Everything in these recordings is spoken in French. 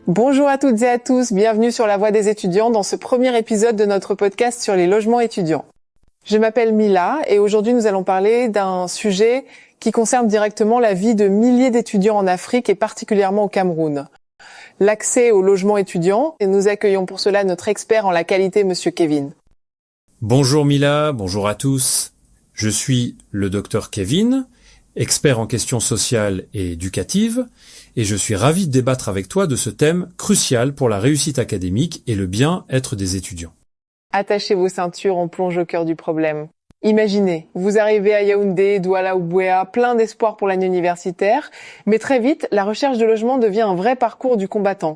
Bonjour à toutes et à tous, bienvenue sur La Voix des étudiants dans ce premier épisode de notre podcast sur les logements étudiants. Je m'appelle Mila et aujourd'hui nous allons parler d'un sujet qui concerne directement la vie de milliers d'étudiants en Afrique et particulièrement au Cameroun. L'accès au logement étudiant, et nous accueillons pour cela notre expert en la qualité, Monsieur Kevin. Bonjour Mila, bonjour à tous. Je suis le docteur Kevin, expert en questions sociales et éducatives, et je suis ravi de débattre avec toi de ce thème crucial pour la réussite académique et le bien-être des étudiants. Attachez vos ceintures, on plonge au cœur du problème. Imaginez, vous arrivez à Yaoundé, Douala ou Bouéa, plein d'espoir pour l'année universitaire, mais très vite, la recherche de logement devient un vrai parcours du combattant.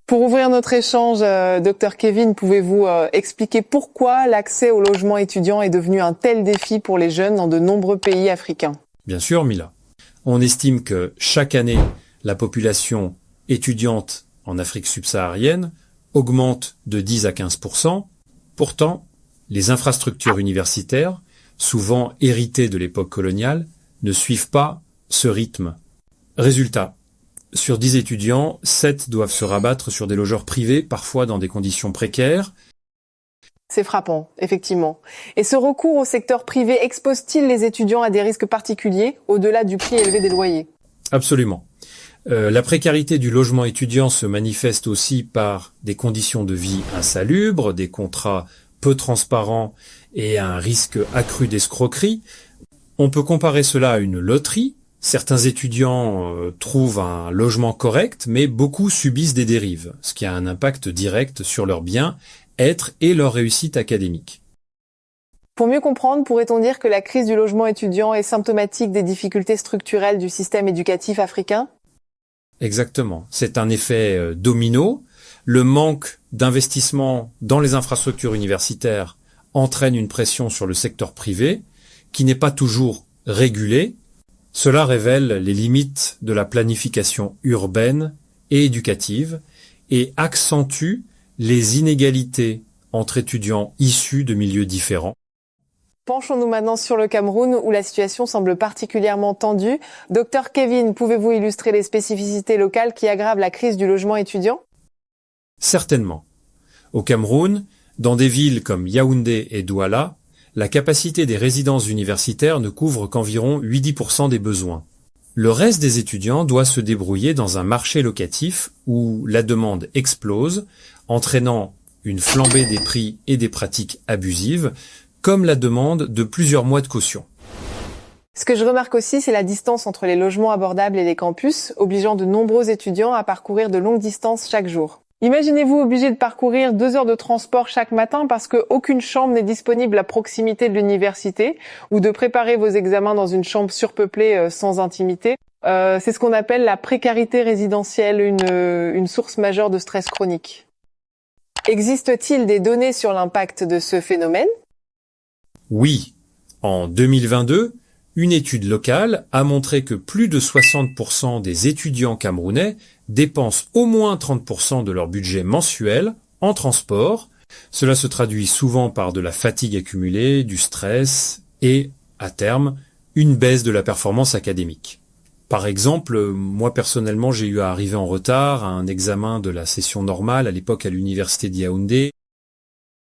Pour ouvrir notre échange, Dr Kevin, pouvez-vous expliquer pourquoi l'accès au logement étudiant est devenu un tel défi pour les jeunes dans de nombreux pays africains ? Bien sûr, Mila. On estime que chaque année, la population étudiante en Afrique subsaharienne augmente de 10 à 15%. Pourtant, les infrastructures universitaires, souvent héritées de l'époque coloniale, ne suivent pas ce rythme. Résultat, sur 10 étudiants, 7 doivent se rabattre sur des logeurs privés, parfois dans des conditions précaires. C'est frappant, effectivement. Et ce recours au secteur privé expose-t-il les étudiants à des risques particuliers, au-delà du prix élevé des loyers ? Absolument. La précarité du logement étudiant se manifeste aussi par des conditions de vie insalubres, des contrats peu transparents et un risque accru d'escroquerie. On peut comparer cela à une loterie. Certains étudiants trouvent un logement correct, mais beaucoup subissent des dérives, ce qui a un impact direct sur leur bien-être et leur réussite académique. Pour mieux comprendre, pourrait-on dire que la crise du logement étudiant est symptomatique des difficultés structurelles du système éducatif africain ? Exactement. C'est un effet domino. Le manque d'investissement dans les infrastructures universitaires entraîne une pression sur le secteur privé, qui n'est pas toujours régulé. Cela révèle les limites de la planification urbaine et éducative et accentue les inégalités entre étudiants issus de milieux différents. Penchons-nous maintenant sur le Cameroun où la situation semble particulièrement tendue. Docteur Kevin, pouvez-vous illustrer les spécificités locales qui aggravent la crise du logement étudiant ? Certainement. Au Cameroun, dans des villes comme Yaoundé et Douala, la capacité des résidences universitaires ne couvre qu'environ 8-10% des besoins. Le reste des étudiants doit se débrouiller dans un marché locatif où la demande explose, entraînant une flambée des prix et des pratiques abusives, comme la demande de plusieurs mois de caution. Ce que je remarque aussi, c'est la distance entre les logements abordables et les campus, obligeant de nombreux étudiants à parcourir de longues distances chaque jour. Imaginez-vous obligé de parcourir 2 heures de transport chaque matin parce qu'aucune chambre n'est disponible à proximité de l'université ou de préparer vos examens dans une chambre surpeuplée sans intimité. C'est ce qu'on appelle la précarité résidentielle, une source majeure de stress chronique. Existe-t-il des données sur l'impact de ce phénomène ? Oui, en 2022, une étude locale a montré que plus de 60% des étudiants camerounais dépensent au moins 30% de leur budget mensuel en transport. Cela se traduit souvent par de la fatigue accumulée, du stress et, à terme, une baisse de la performance académique. Par exemple, moi personnellement, j'ai eu à arriver en retard à un examen de la session normale à l'époque à l'université de Yaoundé.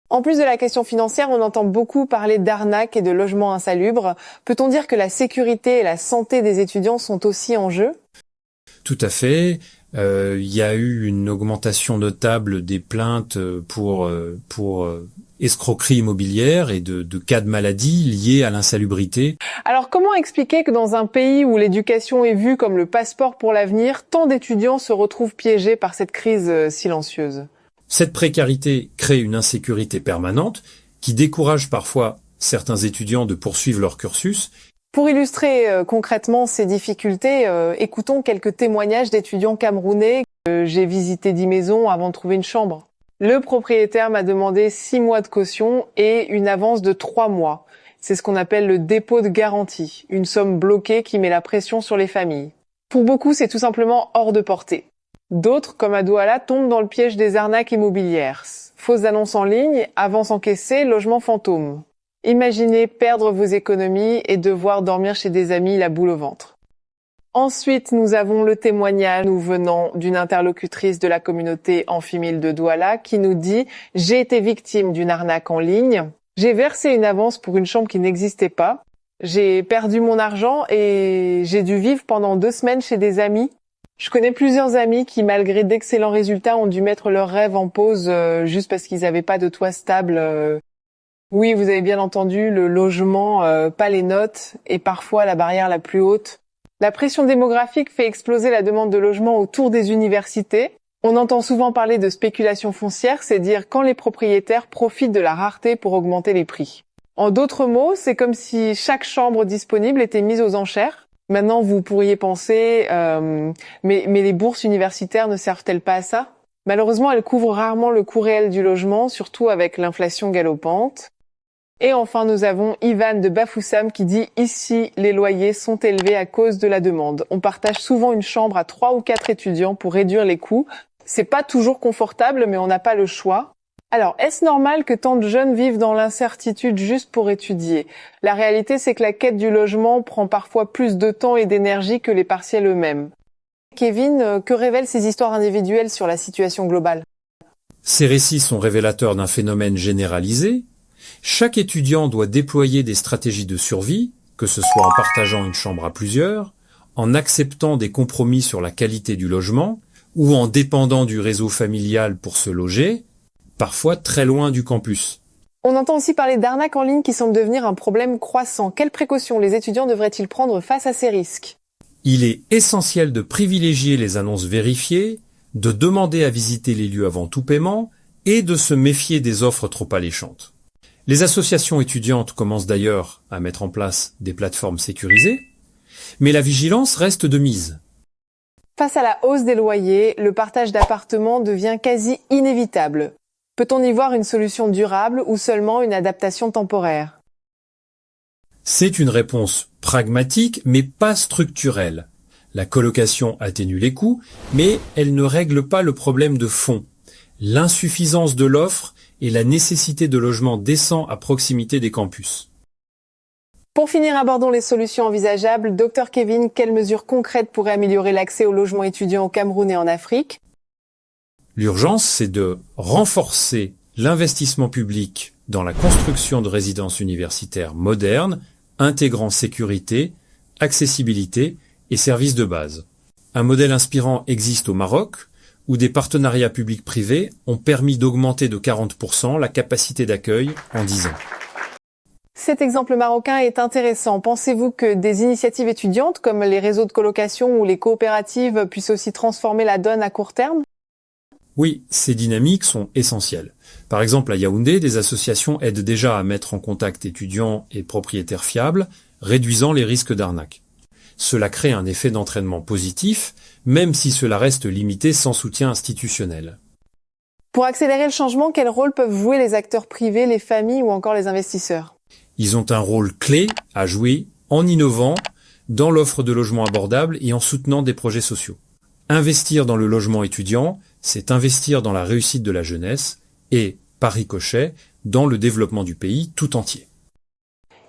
En plus de la question financière, on entend beaucoup parler d'arnaques et de logements insalubres. Peut-on dire que la sécurité et la santé des étudiants sont aussi en jeu ? Tout à fait. Il y a eu une augmentation notable des plaintes pour escroquerie immobilière et de cas de maladie liés à l'insalubrité. Alors comment expliquer que dans un pays où l'éducation est vue comme le passeport pour l'avenir, tant d'étudiants se retrouvent piégés par cette crise silencieuse ? Cette précarité crée une insécurité permanente qui décourage parfois certains étudiants de poursuivre leur cursus. Pour illustrer concrètement ces difficultés, écoutons quelques témoignages d'étudiants camerounais. J'ai visité 10 maisons avant de trouver une chambre. Le propriétaire m'a demandé 6 mois de caution et une avance de 3 mois. C'est ce qu'on appelle le dépôt de garantie, une somme bloquée qui met la pression sur les familles. Pour beaucoup, c'est tout simplement hors de portée. D'autres, comme à Douala, tombent dans le piège des arnaques immobilières. Fausses annonces en ligne, avances encaissées, logements fantômes. Imaginez perdre vos économies et devoir dormir chez des amis la boule au ventre. Ensuite, nous avons le témoignage nous venant d'une interlocutrice de la communauté Amphimile de Douala qui nous dit « J'ai été victime d'une arnaque en ligne. J'ai versé une avance pour une chambre qui n'existait pas. J'ai perdu mon argent et j'ai dû vivre pendant 2 semaines chez des amis. Je connais plusieurs amis qui, malgré d'excellents résultats, ont dû mettre leurs rêves en pause juste parce qu'ils n'avaient pas de toit stable. Oui, vous avez bien entendu, le logement, pas les notes et parfois la barrière la plus haute. La pression démographique fait exploser la demande de logement autour des universités. On entend souvent parler de spéculation foncière, c'est dire quand les propriétaires profitent de la rareté pour augmenter les prix. En d'autres mots, c'est comme si chaque chambre disponible était mise aux enchères. Maintenant, vous pourriez penser, mais les bourses universitaires ne servent-elles pas à ça? Malheureusement, elles couvrent rarement le coût réel du logement, surtout avec l'inflation galopante. Et enfin, nous avons Ivan de Bafoussam qui dit « Ici, les loyers sont élevés à cause de la demande. On partage souvent une chambre à 3 ou 4 étudiants pour réduire les coûts. C'est pas toujours confortable, mais on n'a pas le choix. » Alors, est-ce normal que tant de jeunes vivent dans l'incertitude juste pour étudier? La réalité, c'est que la quête du logement prend parfois plus de temps et d'énergie que les partiels eux-mêmes. Kevin, que révèlent ces histoires individuelles sur la situation globale? Ces récits sont révélateurs d'un phénomène généralisé. Chaque étudiant doit déployer des stratégies de survie, que ce soit en partageant une chambre à plusieurs, en acceptant des compromis sur la qualité du logement, ou en dépendant du réseau familial pour se loger, parfois très loin du campus. On entend aussi parler d'arnaques en ligne qui semblent devenir un problème croissant. Quelles précautions les étudiants devraient-ils prendre face à ces risques? Il est essentiel de privilégier les annonces vérifiées, de demander à visiter les lieux avant tout paiement et de se méfier des offres trop alléchantes. Les associations étudiantes commencent d'ailleurs à mettre en place des plateformes sécurisées, mais la vigilance reste de mise. Face à la hausse des loyers, le partage d'appartements devient quasi inévitable. Peut-on y voir une solution durable ou seulement une adaptation temporaire? C'est une réponse pragmatique mais pas structurelle. La colocation atténue les coûts, mais elle ne règle pas le problème de fond, l'insuffisance de l'offre et la nécessité de logements décents à proximité des campus. Pour finir, abordons les solutions envisageables. Dr Kevin, quelles mesures concrètes pourraient améliorer l'accès au logement étudiant au Cameroun et en Afrique? L'urgence, c'est de renforcer l'investissement public dans la construction de résidences universitaires modernes, intégrant sécurité, accessibilité et services de base. Un modèle inspirant existe au Maroc, où des partenariats publics-privés ont permis d'augmenter de 40% la capacité d'accueil en 10 ans. Cet exemple marocain est intéressant. Pensez-vous que des initiatives étudiantes comme les réseaux de colocation ou les coopératives puissent aussi transformer la donne à court terme? Oui, ces dynamiques sont essentielles. Par exemple, à Yaoundé, des associations aident déjà à mettre en contact étudiants et propriétaires fiables, réduisant les risques d'arnaque. Cela crée un effet d'entraînement positif, même si cela reste limité sans soutien institutionnel. Pour accélérer le changement, quel rôle peuvent jouer les acteurs privés, les familles ou encore les investisseurs? Ils ont un rôle clé à jouer en innovant dans l'offre de logements abordables et en soutenant des projets sociaux. Investir dans le logement étudiant, c'est investir dans la réussite de la jeunesse et, par ricochet, dans le développement du pays tout entier.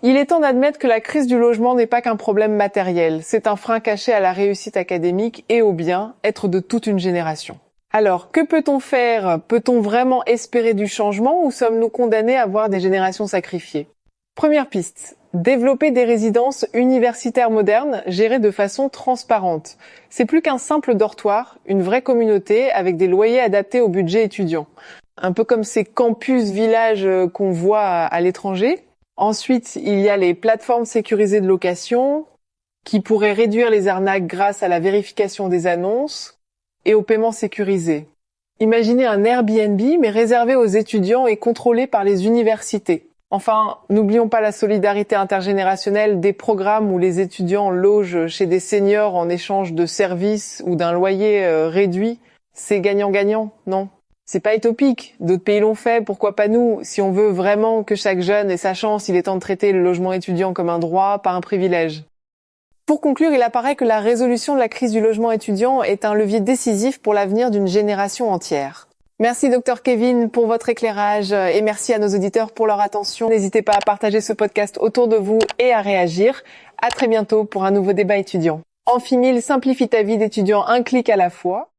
Il est temps d'admettre que la crise du logement n'est pas qu'un problème matériel. C'est un frein caché à la réussite académique et au bien-être de toute une génération. Alors, que peut-on faire? Peut-on vraiment espérer du changement ou sommes-nous condamnés à voir des générations sacrifiées? Première piste. Développer des résidences universitaires modernes gérées de façon transparente. C'est plus qu'un simple dortoir, une vraie communauté avec des loyers adaptés au budget étudiant. Un peu comme ces campus villages qu'on voit à l'étranger. Ensuite, il y a les plateformes sécurisées de location qui pourraient réduire les arnaques grâce à la vérification des annonces et au paiement sécurisé. Imaginez un Airbnb mais réservé aux étudiants et contrôlé par les universités. Enfin, n'oublions pas la solidarité intergénérationnelle des programmes où les étudiants logent chez des seniors en échange de services ou d'un loyer réduit. C'est gagnant-gagnant, non? C'est pas utopique. D'autres pays l'ont fait, pourquoi pas nous? Si on veut vraiment que chaque jeune ait sa chance, il est temps de traiter le logement étudiant comme un droit, pas un privilège. Pour conclure, il apparaît que la résolution de la crise du logement étudiant est un levier décisif pour l'avenir d'une génération entière. Merci Dr Kevin pour votre éclairage et merci à nos auditeurs pour leur attention. N'hésitez pas à partager ce podcast autour de vous et à réagir. À très bientôt pour un nouveau débat étudiant. Amphimil simplifie ta vie d'étudiant un clic à la fois.